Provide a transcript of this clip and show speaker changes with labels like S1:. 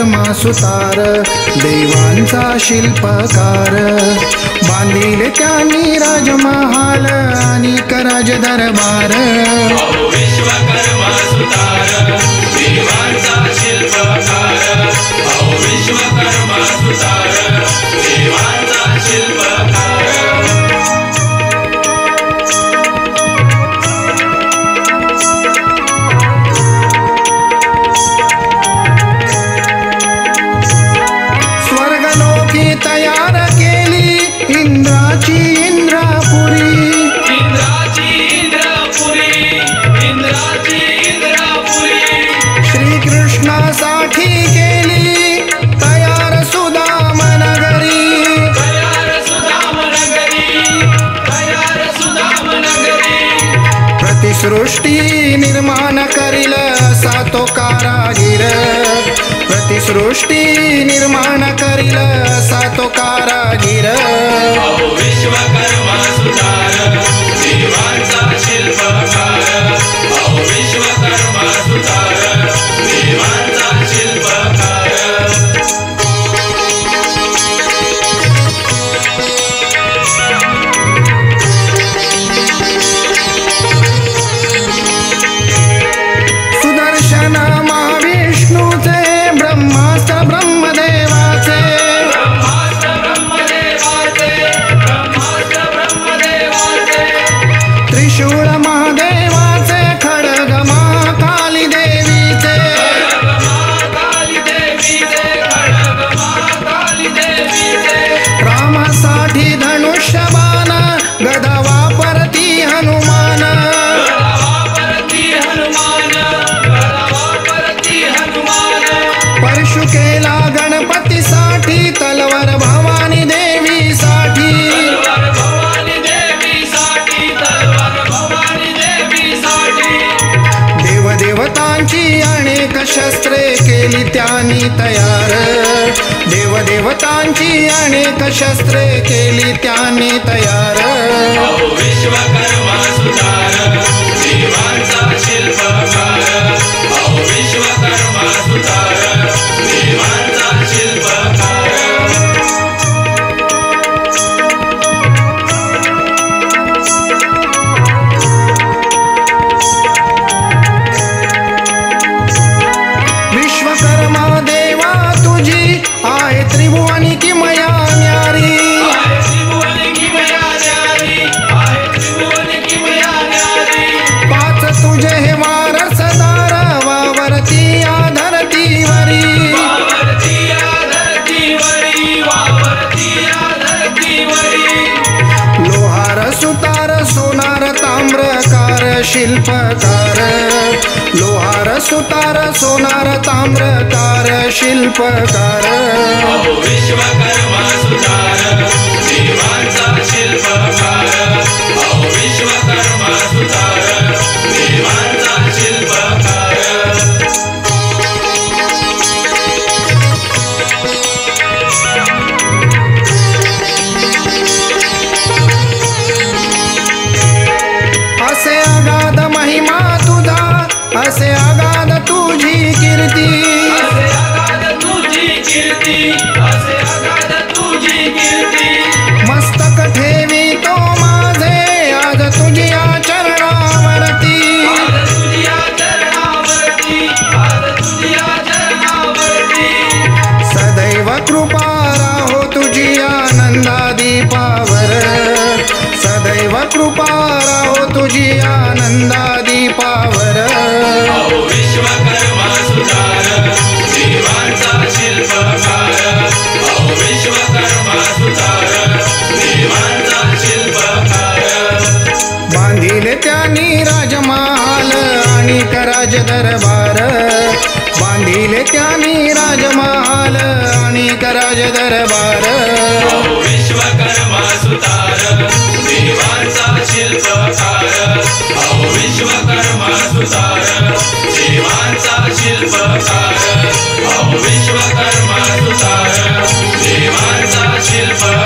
S1: विश्वकर्मा सुतार देवांचा शिल्पकार बांधिले त्यांनी राजमहाल आणि राज दरबार
S2: विश्वकर्मा सुतार देवांचा शिल्पकार विश्वकर्मा सुतार देवांचा शिल्पकार
S1: तयार केली इंद्राची इंद्रापुरी श्रीकृष्णासाठी केली तयार सुदामनगरी प्रतिसृष्टी निर्माण करील असा तो कारागीर प्रतिसृष्टी निर्माण करील असा तो कारागीर
S2: विश्वकर्मा सुतार देवांचा शिल्पकार विश्वकर्मा सुतार देवांचा शिल्पकार
S1: सुदर्शन महाविष्णूचे ब्रह्मास्त्र ब्रह्मदेवाचे त्रिशूळ महादेवाचे खड्ग महाकाली देवीचे रामासाठी धनुष्यबाण गदा वापरती हनुमान परशु केला गणपतीसाठी तलवार भवानी देवीसाठी देवदेवतांची अनेक शस्त्रे केली त्यांनी तयार देवदेवतांची अनेक शस्त्रे केली त्यांनी तयार
S2: विश्वकर्मा सुतार देवांचा शिल्पकार विश्वकर्मा सुतार देवांचा शिल्पकार
S1: विश्वकर्मा देवा तुझी आहे त्रिभुवनी किमया न्यारी पाच तुझे हे वारसदार वावरती या धरतीवरी लोहार सुतार सोनार ताम्रकार शिल्पकार लोहार सुतार सोनार ताम्रकार शिल्पकार
S2: विश्वकर्मा सुतार देवांचा शिल्पकार विश्वकर्मा सुतार देवांचा शिल्पकार
S1: असे अगाध महिमा तुझा असे अगाध तुझी कीर्ती मस्तक ठेवी तो माझे आज तुझ्या चरणावरती सदैव कृपा राहो तुझी आनंदा दीपावर सदैव कृपा राहो तुझी आनंदा दीपावर
S2: विश्वकर्मा सुतार देवांचा शिल्पकार विश्वकर्मा सुतार देवांचा शिल्पकार
S1: बांधिले त्यांनी राजमहाल आणि राज दरबार बांधिले त्यांनी राजमहाल आणि राज दरबार
S2: विश्वकर्मा सुतार देवांचा शिल्पकार विश्वकर्मा सुतार देवांचा शिल्पकार विश्वकर्मा सुतार देवांचा शिल्पकार